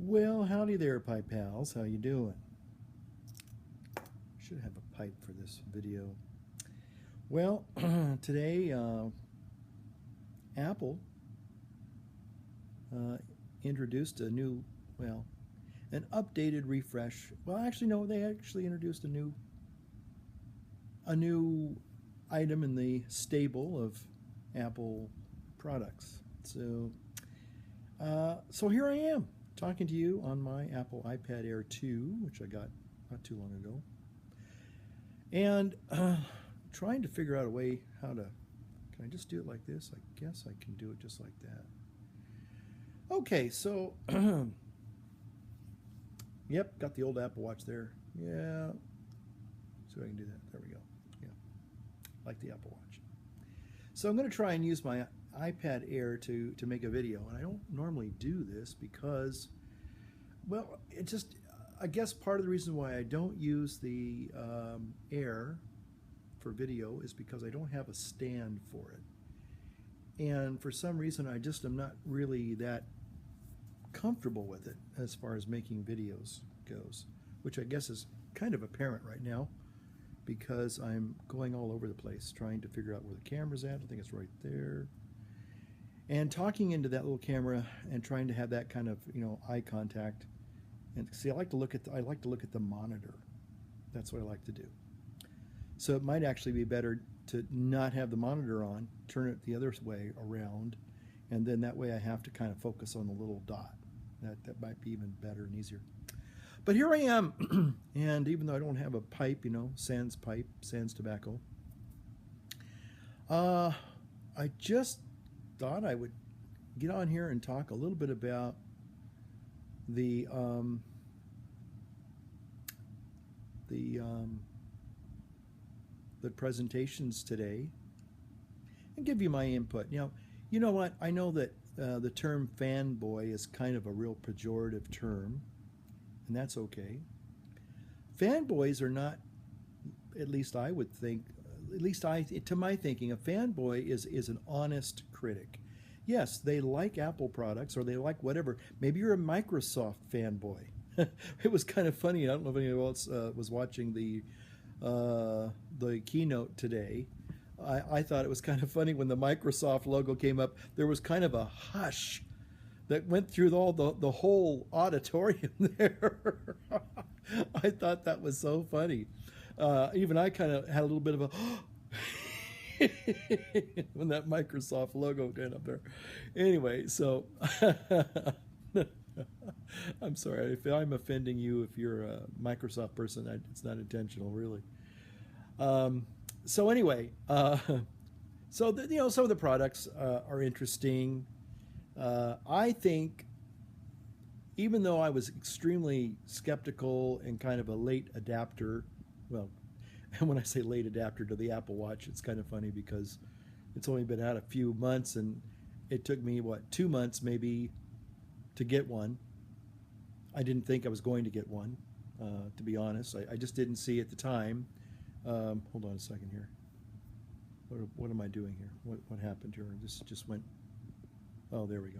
Well, howdy there, pipe pals. How you doing? Should have a pipe for this video. Well, today Apple introduced a new, an updated refresh. Well, actually, no, they actually introduced a new item in the stable of Apple products. So here I am, talking to you on my Apple iPad Air 2, which I got not too long ago, and trying to figure out a way how to, can I just do it like this? I guess I can do it just like that. Okay, so, yep, got the old Apple Watch there. Yeah, so I can do that. There we go. Yeah, like the Apple Watch. So I'm going to try and use my iPad Air to make a video, and I don't normally do this because, well, it just, I guess part of the reason why I don't use the Air for video is because I don't have a stand for it, and for some reason I just am not really that comfortable with it as far as making videos goes, which I guess is kind of apparent right now because I'm going all over the place trying to figure out where the camera's at. I think it's right there. And talking into that little camera and trying to have that kind of, eye contact. And see, I like to look at the monitor. That's what I like to do. So it might actually be better to not have the monitor on, turn it the other way around, and then that way I have to kind of focus on the little dot. That might be even better and easier. But here I am, and even though I don't have a pipe, sans pipe, sans tobacco, I just thought I would get on here and talk a little bit about the presentations today and give you my input. You know what? I know that the term fanboy is kind of a real pejorative term, and that's okay. Fanboys are not, at least I would think, to my thinking, a fanboy is an honest critic. Yes, they like Apple products or they like whatever. Maybe you're a Microsoft fanboy. It was kind of funny. I don't know if anyone else was watching the keynote today. I thought it was kind of funny when the Microsoft logo came up. There was kind of a hush that went through all the whole auditorium there. I thought that was so funny. Even I kind of had a little bit of a when that Microsoft logo went up there. Anyway, so I'm sorry if I'm offending you. If you're a Microsoft person, it's not intentional, really. So anyway, some of the products are interesting. I think, even though I was extremely skeptical and kind of a late adapter, well, and when I say late adapter to the Apple Watch, it's kind of funny because it's only been out a few months, and it took me, 2 months maybe to get one. I didn't think I was going to get one, to be honest. I just didn't see at the time. Hold on a second here. What am I doing here? What happened here? This just went, oh, there we go.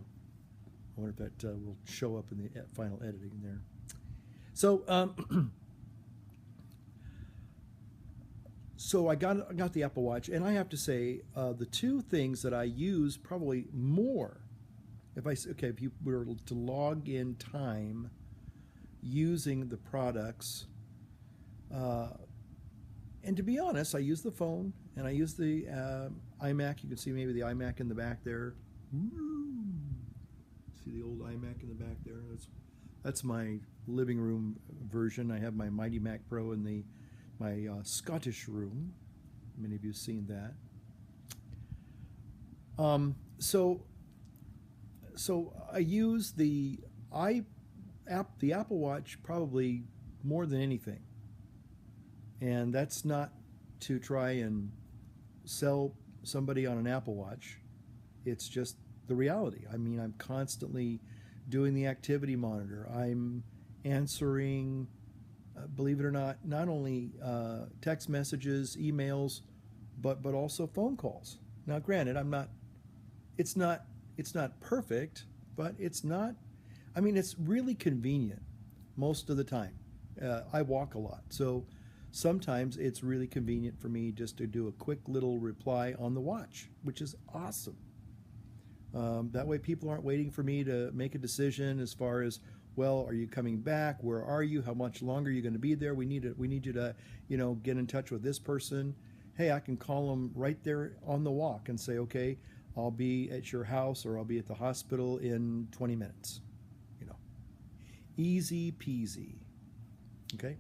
I wonder if that will show up in the final editing there. So, so I got the Apple Watch, and I have to say, the two things that I use probably if you were to log in time using the products, and to be honest, I use the phone and I use the iMac. You can see maybe the iMac in the back there. See the old iMac in the back there? That's my living room version. I have my Mighty Mac Pro in my Scottish room. Many of you have seen that. So I use the Apple Watch probably more than anything. And that's not to try and sell somebody on an Apple Watch. It's just the reality. I mean, I'm constantly doing the activity monitor. I'm answering, believe it or not only text messages, emails, but also phone calls. Now, granted, it's not perfect, but it's not. I mean, it's really convenient most of the time. I walk a lot, so sometimes it's really convenient for me just to do a quick little reply on the watch, which is awesome. That way, people aren't waiting for me to make a decision as far as, well, are you coming back? Where are you? How much longer are you going to be there? We need you to, get in touch with this person. Hey, I can call them right there on the walk and say, okay, I'll be at your house or I'll be at the hospital in 20 minutes. Easy peasy. Okay.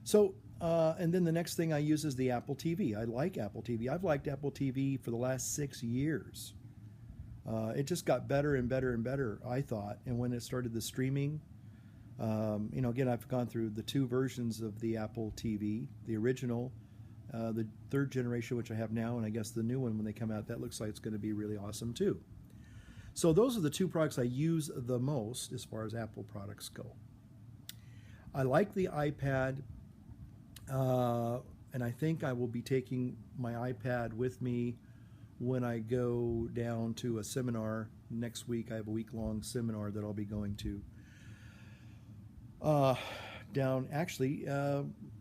So, and then the next thing I use is the Apple TV. I like Apple TV. I've liked Apple TV for the last 6 years. It just got better and better and better, I thought. And when it started the streaming, again, I've gone through the 2 versions of the Apple TV, the original, the 3rd generation, which I have now, and I guess the new one when they come out, that looks like it's going to be really awesome too. So those are the 2 products I use the most as far as Apple products go. I like the iPad, and I think I will be taking my iPad with me when I go down to a seminar next week. I have a week-long seminar that I'll be going to down actually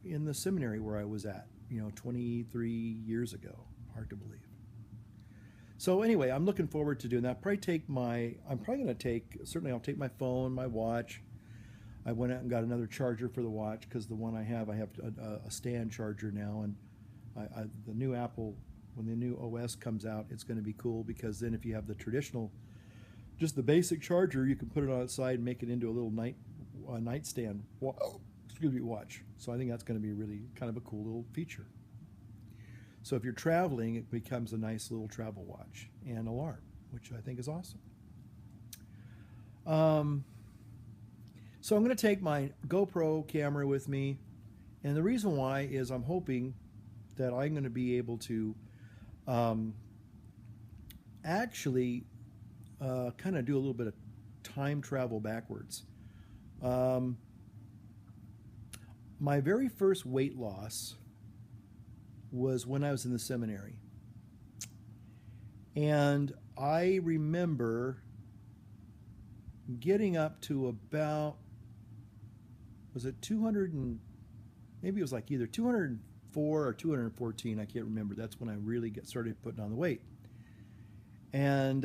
in the seminary where I was at, 23 years ago. Hard to believe. So anyway, I'm looking forward to doing that. Certainly I'll take my phone, my watch. I went out and got another charger for the watch because the one I have a stand charger now, and the new Apple, when the new OS comes out, it's going to be cool because then if you have the traditional, just the basic charger, you can put it outside and make it into a little nightstand watch. So I think that's going to be really kind of a cool little feature. So if you're traveling, it becomes a nice little travel watch and alarm, which I think is awesome. So I'm going to take my GoPro camera with me, and the reason why is I'm hoping that I'm going to be able to actually kind of do a little bit of time travel backwards. My very first weight loss was when I was in the seminary. And I remember getting up to about, was it 200 and, maybe it was like either 204 or 214, I can't remember. That's when I really started putting on the weight. And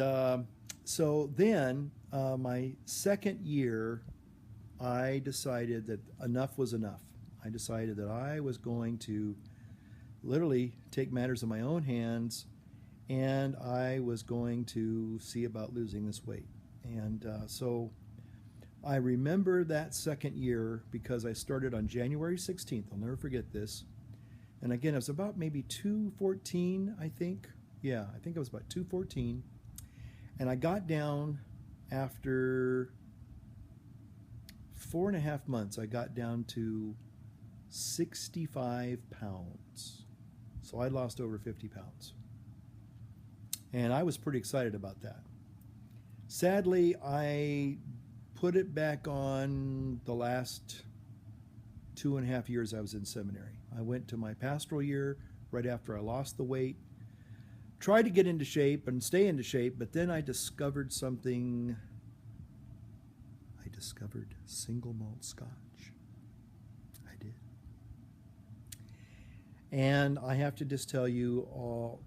so then my second year, I decided that enough was enough. I decided that I was going to literally take matters in my own hands, and I was going to see about losing this weight. And so I remember that second year because I started on January 16th. I'll never forget this. And again, it was about maybe 214, I think. Yeah, I think it was about 214. And I got down after 4.5 months, I got down to 65 pounds. So I lost over 50 pounds. And I was pretty excited about that. Sadly, I put it back on the last 2.5 years I was in seminary. I went to my pastoral year right after I lost the weight. Tried to get into shape and stay into shape, but then I discovered something. I discovered single malt scotch. I did. And I have to just tell you,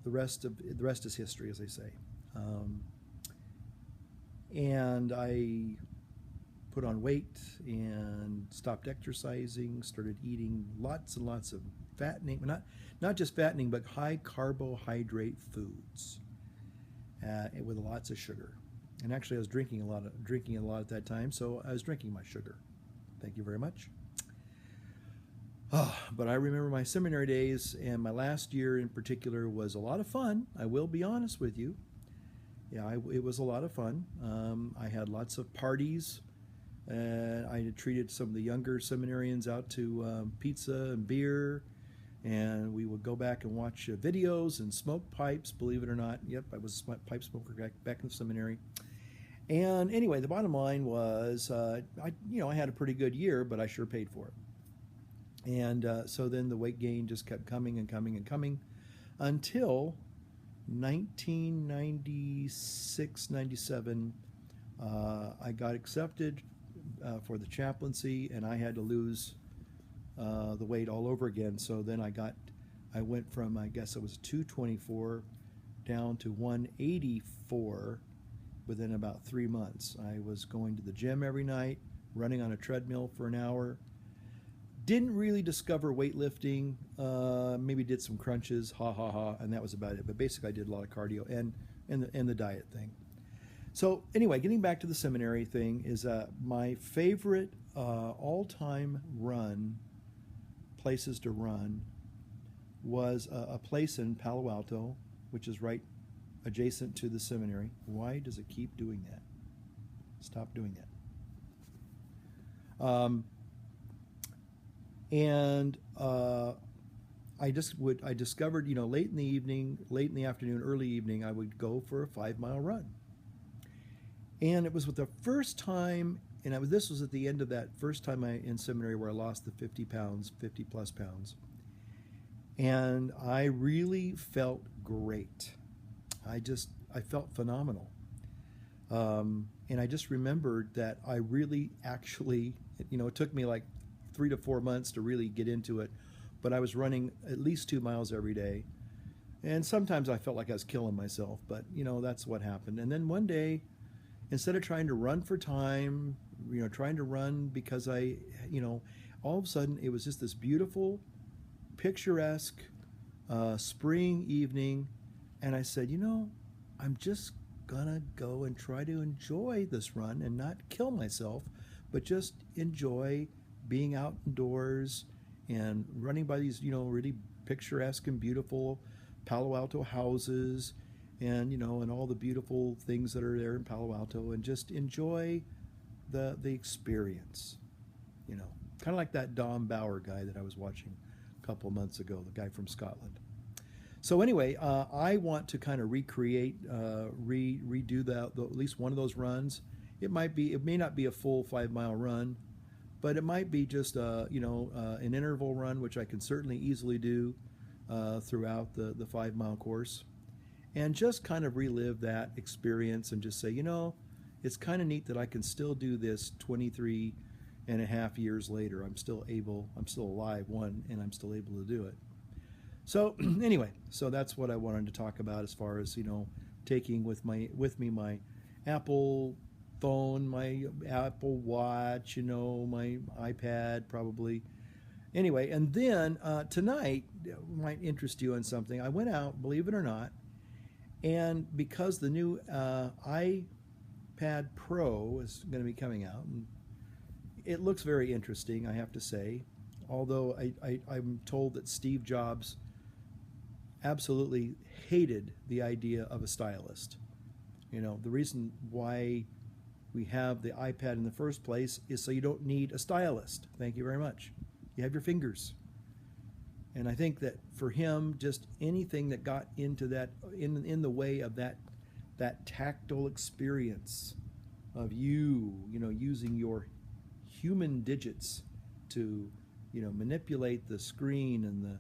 the rest is history, as they say. And I put on weight and stopped exercising, started eating lots and lots of fattening, not just fattening, but high carbohydrate foods with lots of sugar. And actually, I was drinking a lot at that time, so I was drinking my sugar. Thank you very much. But I remember my seminary days, and my last year in particular was a lot of fun. I will be honest with you. Yeah, it was a lot of fun. I had lots of parties. I had treated some of the younger seminarians out to pizza and beer, and we would go back and watch videos and smoke pipes, believe it or not. Yep, I was a pipe smoker back in the seminary. And anyway, the bottom line was, I had a pretty good year, but I sure paid for it. And so then the weight gain just kept coming and coming and coming until 1996, 97. I got accepted for the chaplaincy, and I had to lose the weight all over again. So then I went from, I guess it was 224 down to 184 within about 3 months. I was going to the gym every night, running on a treadmill for an hour. Didn't really discover weightlifting. Maybe did some crunches, ha ha ha, and that was about it. But basically, I did a lot of cardio and the diet thing. So anyway, getting back to the seminary thing is my favorite all-time places to run was a place in Palo Alto, which is right adjacent to the seminary. Why does it keep doing that? Stop doing that. I discovered, late in the evening, late in the afternoon, early evening, I would go for a 5-mile run. And it was with the first time, this was at the end of that first time in seminary where I lost the 50 plus pounds. And I really felt great. I felt phenomenal. And I just remembered that I really actually, it took me like 3 to 4 months to really get into it, but I was running at least 2 miles every day. And sometimes I felt like I was killing myself, but that's what happened. And then one day, instead of trying to run for time, trying to run because all of a sudden it was just this beautiful, picturesque spring evening. And I said, I'm just gonna go and try to enjoy this run and not kill myself, but just enjoy being outdoors and running by these, really picturesque and beautiful Palo Alto houses and, and all the beautiful things that are there in Palo Alto, and just enjoy the experience, kind of like that Dom Bauer guy that I was watching a couple of months ago, the guy from Scotland. So anyway, I want to kind of recreate, redo at least one of those runs. It may not be a full 5-mile run, but it might be just an interval run, which I can certainly easily do throughout the 5-mile course, and just kind of relive that experience and just say, it's kind of neat that I can still do this 23 and a half years later. I'm still alive, and I'm still able to do it. So anyway, so that's what I wanted to talk about as far as, taking with me my Apple phone, my Apple Watch, my iPad probably. Anyway, and then tonight might interest you in something. I went out, believe it or not, and because the new iPad Pro is going to be coming out, and it looks very interesting, I have to say, although I'm told that Steve Jobs absolutely hated the idea of a stylist. The reason why we have the iPad in the first place is so you don't need a stylist. Thank you very much. You have your fingers. And I think that for him, just anything that got into that, in the way of that tactile experience of using your human digits to, manipulate the screen and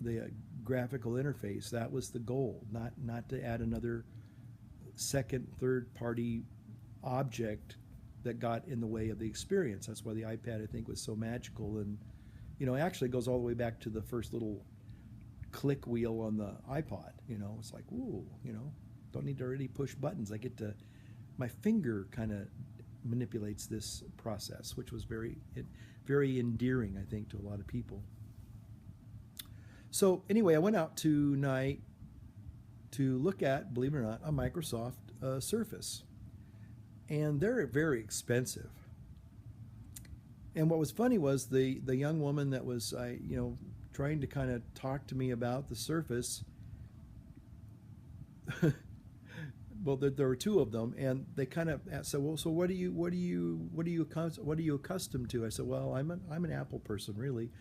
the graphical interface, that was the goal, not to add another second, third party object that got in the way of the experience. That's why the iPad, I think, was so magical. And actually goes all the way back to the first little click wheel on the iPod. It's like, ooh, don't need to really push buttons. My finger kind of manipulates this process, which was very endearing, I think, to a lot of people. So anyway, I went out tonight to look at, believe it or not, a Microsoft Surface. And they're very expensive. And what was funny was the young woman that was trying to kind of talk to me about the Surface. Well, there were two of them, and they kind of said, "Well, so what are you accustomed to?" I said, "Well, I'm an Apple person, really.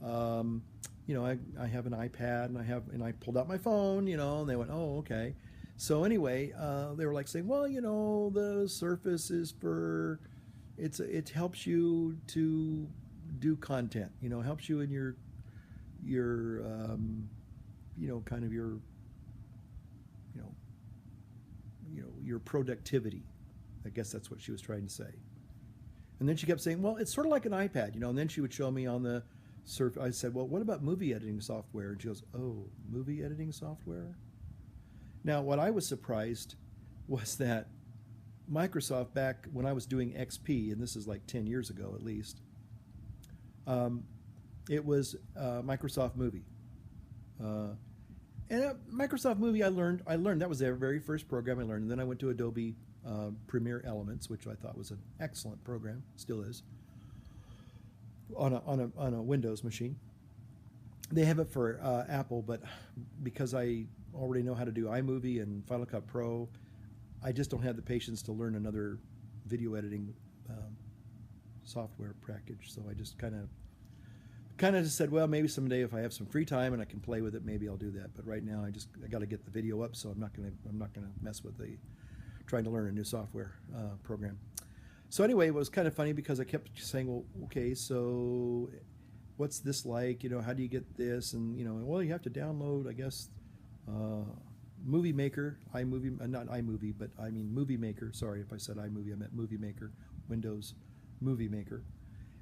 I have an iPad, and I pulled out my phone, and they went, oh, okay." So anyway, they were like saying, well, the Surface is it helps you to do content, helps you in your kind of your productivity. I guess that's what she was trying to say. And then she kept saying, well, it's sort of like an iPad, you know. And then she would show me on the surf. I said, well, what about movie editing software? And she goes, oh, movie editing software? Now, what I was surprised was that Microsoft, back when I was doing XP, and this is like 10 years ago at least, it was Microsoft Movie. And Microsoft Movie, I learned that was their very first program I learned. And then I went to Adobe Premiere Elements, which I thought was an excellent program, still is, on a Windows machine. They have it for Apple, but because I already know how to do iMovie and Final Cut Pro, I just don't have the patience to learn another video editing software package. So I just kind of just said, well, maybe someday if I have some free time and I can play with it, maybe I'll do that. But right now, I got to get the video up, so I'm not gonna mess with trying to learn a new software program. So anyway, it was kind of funny because I kept saying, well, okay, so what's this like? You know, how do you get this? And you know, well, you have to download, I guess, Movie Maker, iMovie, not iMovie, but I mean Movie Maker. Sorry if I said iMovie, I meant Movie Maker, Windows Movie Maker.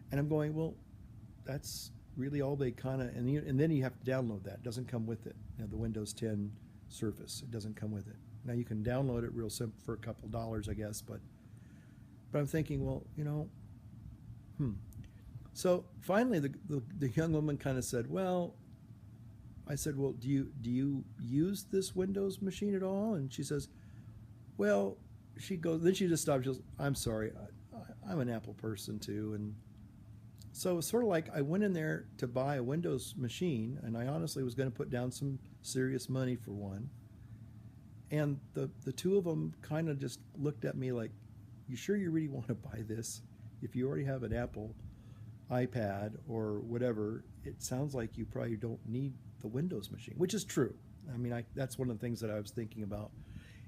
And I'm going, well, that's really all they kind of, and then you have to download that. It doesn't come with it. You know, the Windows 10 Surface, it doesn't come with it. Now you can download it real simple for a couple dollars, I guess, but I'm thinking, well, you know, So finally, the young woman kind of said, well, I said, well, do you use this Windows machine at all? And she says, well, then she just stopped. She goes, I'm sorry, I'm an Apple person too. And so it's sort of like I went in there to buy a Windows machine, and I honestly was going to put down some serious money for one. And the two of them kind of just looked at me like, you sure you really want to buy this? If you already have an Apple iPad or whatever, it sounds like you probably don't need the Windows machine, which is true. I mean, that's one of the things that I was thinking about.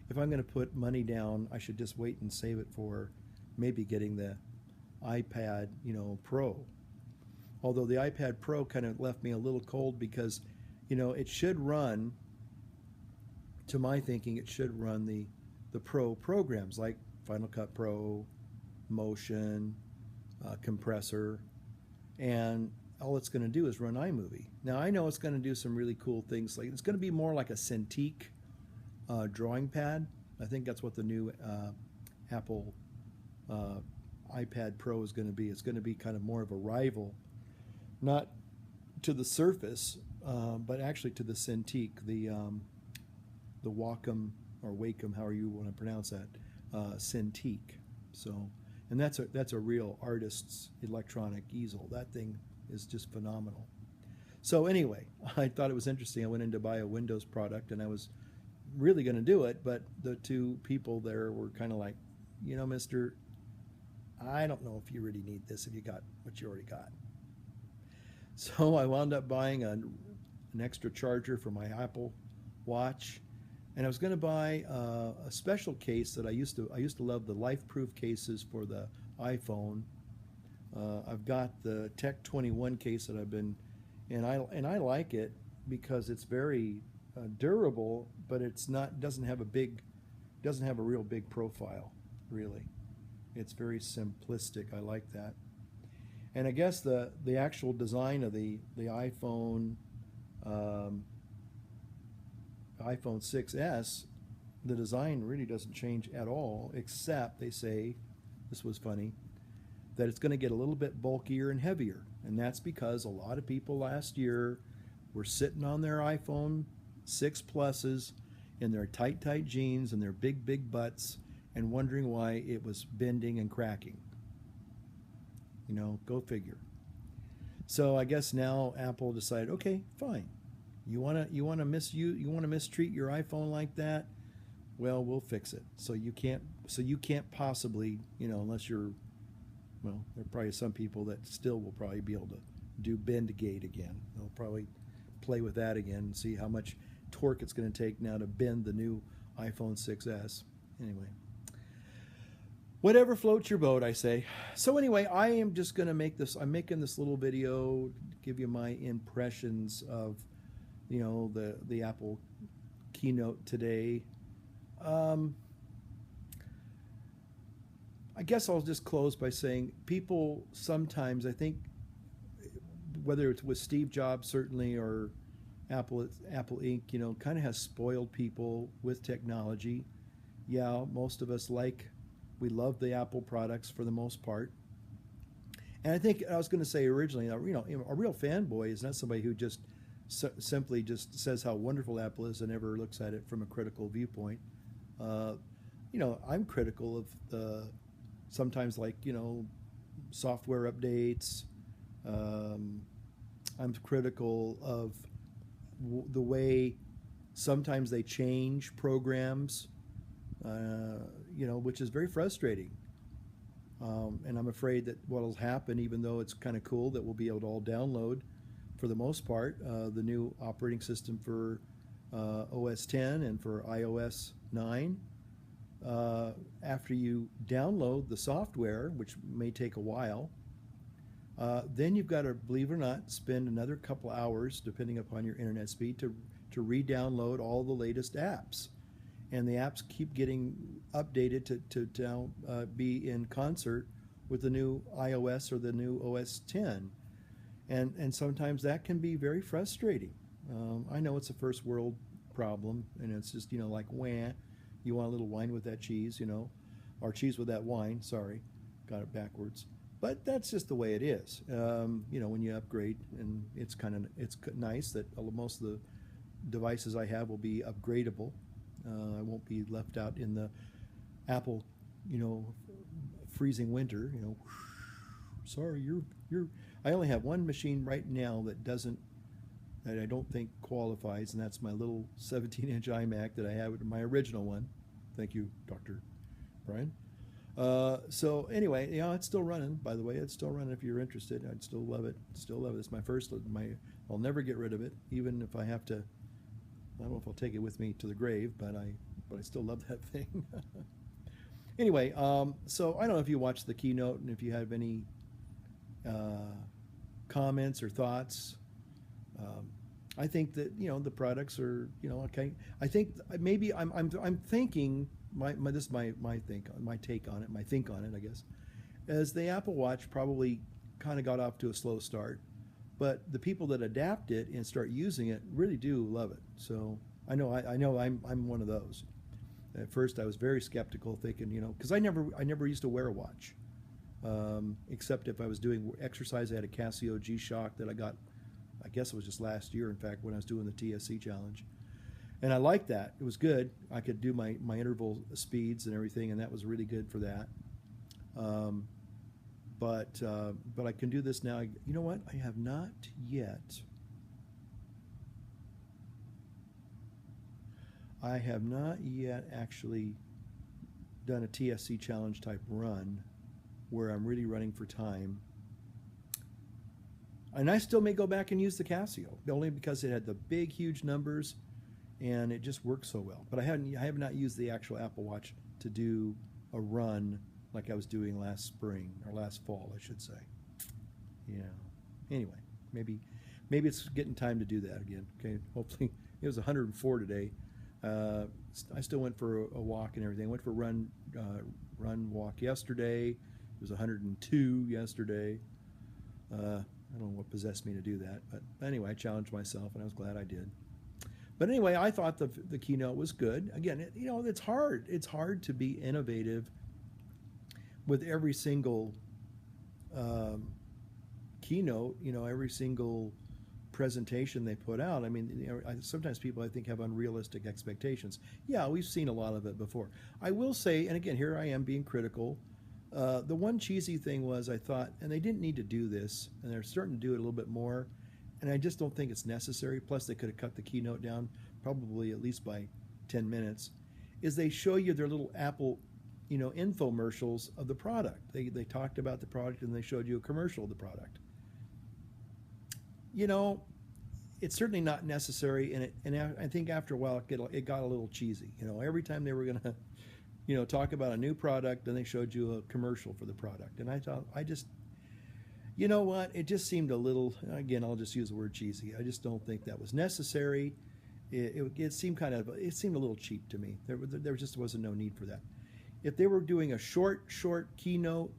If I'm going to put money down, I should just wait and save it for maybe getting the iPad, you know, Pro. Although the iPad Pro kind of left me a little cold because, you know, it should run, to my thinking, it should run the Pro programs like Final Cut Pro, Motion, Compressor, and all it's going to do is run iMovie. Now, I know it's going to do some really cool things. Like it's going to be more like a Cintiq drawing pad. I think that's what the new Apple iPad Pro is going to be. It's going to be kind of more of a rival, not to the Surface, but actually to the Cintiq, the Wacom or Wacom, however you want to pronounce that, Cintiq. So, and that's a real artist's electronic easel. That thing is just phenomenal. So anyway, I thought it was interesting. I went in to buy a Windows product, and I was really going to do it, but the two people there were kind of like, you know, mister, I don't know if you really need this if you got what you already got. So I wound up buying an extra charger for my Apple Watch, and I was going to buy a special case that I used to love, the LifeProof cases for the iPhone. I've got the Tech 21 case that I've been, and I like it because it's very durable, but doesn't have a real big profile, really. It's very simplistic. I like that. And I guess the actual design of the iPhone iPhone 6s, the design really doesn't change at all, except they say, this was funny, that it's going to get a little bit bulkier and heavier. And that's because a lot of people last year were sitting on their iPhone 6 Pluses in their tight jeans and their big butts and wondering why it was bending and cracking. You know, go figure. So I guess now Apple decided, okay, fine. You want to mistreat your iPhone like that? Well, we'll fix it. So you can't possibly, you know, unless you're, well, there are probably some people that still will probably be able to do Bendgate again. They'll probably play with that again and see how much torque it's going to take now to bend the new iPhone 6s. Anyway, whatever floats your boat, I say. So anyway, I am just going to make this, I'm making this little video to give you my impressions of, you know, the Apple keynote today. I guess I'll just close by saying people sometimes, I think, whether it's with Steve Jobs certainly or Apple Inc., kind of has spoiled people with technology. Yeah, most of us we love the Apple products for the most part. And I think I was going to say originally, a real fanboy is not somebody who just simply just says how wonderful Apple is and never looks at it from a critical viewpoint. Uh, I'm critical of sometimes software updates. Um, I'm critical of the way sometimes they change programs, which is very frustrating. And I'm afraid that what will happen, even though it's kind of cool that we'll be able to all download, for the most part, the new operating system for OS 10 and for iOS 9. After you download the software, which may take a while, then you've got to, believe it or not, spend another couple hours, depending upon your internet speed, to re-download all the latest apps. And the apps keep getting updated to now be in concert with the new iOS or the new OS 10. And sometimes that can be very frustrating. I know it's a first world problem, and it's just, like, wah, you want a little wine with that cheese, or cheese with that wine, sorry, got it backwards. But that's just the way it is. When you upgrade, and it's nice that most of the devices I have will be upgradable. I won't be left out in the Apple, freezing winter. Sorry, you're. I only have one machine right now that I don't think qualifies, and that's my little 17-inch iMac that I have, my original one. Thank you, Dr. Brian. So anyway, it's still running. By the way, it's still running. If you're interested, I'd still love it. Still love it. It's my first. I'll never get rid of it, even if I have to. I don't know if I'll take it with me to the grave, but I still love that thing. Anyway, so I don't know if you watched the keynote and if you have any comments or thoughts. I think that the products are okay. I think maybe I'm thinking this is my take on it, I guess, as the Apple Watch probably kind of got off to a slow start. But the people that adapt it and start using it really do love it. So I know I'm one of those. At first, I was very skeptical, thinking, because I never used to wear a watch, except if I was doing exercise. I had a Casio G-Shock that I got, I guess it was just last year, in fact, when I was doing the TSC challenge, and I liked that. It was good. I could do my interval speeds and everything, and that was really good for that. But I can do this now. You know what? I have not yet. I have not yet actually done a TSC challenge type run where I'm really running for time. And I still may go back and use the Casio, only because it had the big, huge numbers, and it just works so well. But I have not used the actual Apple Watch to do a run like I was doing last spring, or last fall, I should say. Yeah. Anyway, maybe it's getting time to do that again. Okay. Hopefully, it was 104 today. I still went for a walk and everything. I went for a walk yesterday. It was 102 yesterday. I don't know what possessed me to do that, but anyway, I challenged myself, and I was glad I did. But anyway, I thought the keynote was good. Again, it's hard. It's hard to be innovative with every single keynote, every single presentation they put out. I mean, sometimes people, I think, have unrealistic expectations. Yeah, we've seen a lot of it before. I will say, and again, here I am being critical, the one cheesy thing was, I thought, and they didn't need to do this, and they're starting to do it a little bit more, and I just don't think it's necessary. Plus, they could have cut the keynote down probably at least by 10 minutes, is they show you their little Apple infomercials of the product. They talked about the product, and they showed you a commercial of the product. It's certainly not necessary, and I think after a while it got a little cheesy. Every time they were going to, talk about a new product, and they showed you a commercial for the product, and I thought, you know what? It just seemed a little. Again, I'll just use the word cheesy. I just don't think that was necessary. It seemed a little cheap to me. There just wasn't no need for that. if they were doing a short keynote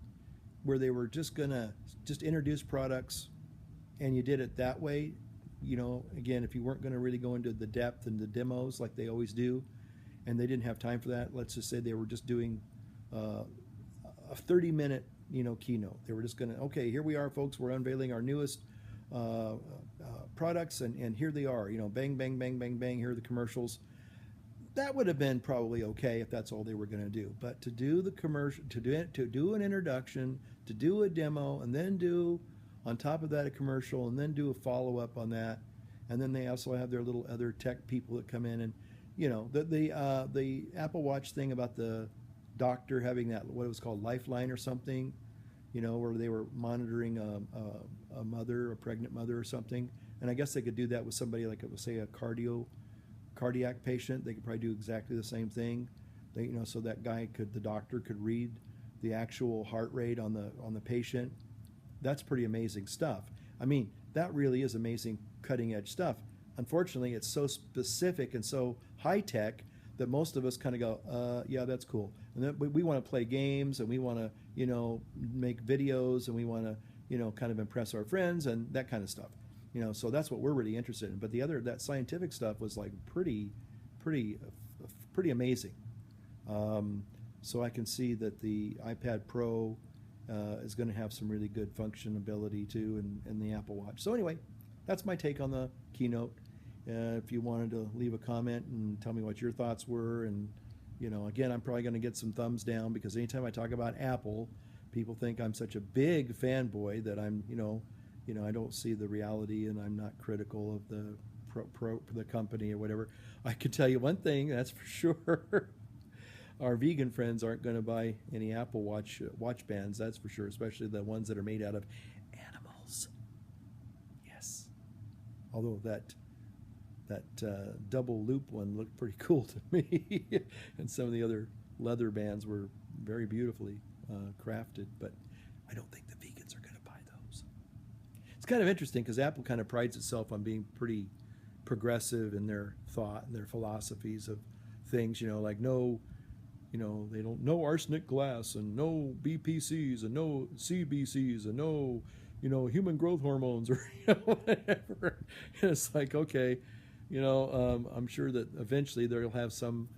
where they were just gonna just introduce products, and you did it that way, you know, again, if you weren't going to really go into the depth and the demos like they always do, and they didn't have time for that, let's just say they were just doing a 30-minute, you know, keynote. They were just going to, okay, here we are, folks, we're unveiling our newest products, and here they are, you know, bang, bang, bang, bang, bang, here are the commercials. That would have been probably okay if that's all they were going to do. But to do the commercial, to do an introduction, to do a demo, and then do on top of that a commercial, and then do a follow-up on that, and then they also have their little other tech people that come in, and you know, the Apple Watch thing about the doctor having that, what it was called, Lifeline or something, you know, where they were monitoring a mother, a pregnant mother or something, and I guess they could do that with somebody like, say, a cardiac patient. They could probably do exactly the same thing. They, you know, so that guy could, the doctor could read the actual heart rate on the patient. That's pretty amazing stuff. I mean, that really is amazing cutting edge stuff. Unfortunately, it's so specific and so high tech that most of us kind of go, yeah, that's cool. And then we want to play games, and we want to, you know, make videos, and we want to, you know, kind of impress our friends and that kind of stuff. You know, so that's what we're really interested in. But that scientific stuff was like pretty amazing. So I can see that the iPad Pro is going to have some really good functionality too, and the Apple Watch. So anyway, that's my take on the keynote. If you wanted to leave a comment and tell me what your thoughts were, and you know, again, I'm probably going to get some thumbs down because anytime I talk about Apple, people think I'm such a big fanboy that I'm, you know, I don't see the reality, and I'm not critical of the company or whatever. I can tell you one thing, that's for sure. Our vegan friends aren't going to buy any Apple Watch bands, that's for sure, especially the ones that are made out of animals. Yes. Although that double loop one looked pretty cool to me, and some of the other leather bands were very beautifully crafted, but I don't think the vegans are going to buy those. It's kind of interesting because Apple kind of prides itself on being pretty progressive in their thought and their philosophies of things, you know, like no, you know, they don't, no arsenic glass, and no BPCs, and no CBCs, and no, you know, human growth hormones, or you know, whatever. And it's like, okay, you know, I'm sure that eventually they'll have some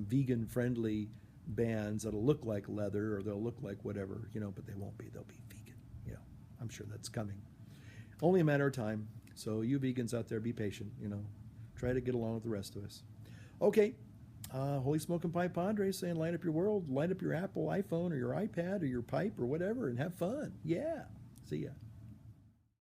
vegan friendly bands that'll look like leather, or they'll look like whatever, you know, but they won't be. They'll be vegan. You know, I'm sure that's coming. Only a matter of time. So you vegans out there, be patient. You know, try to get along with the rest of us. Okay. Holy Smoking Pipe Padre saying, light up your world, light up your Apple iPhone or your iPad or your pipe or whatever, and have fun. Yeah. See ya.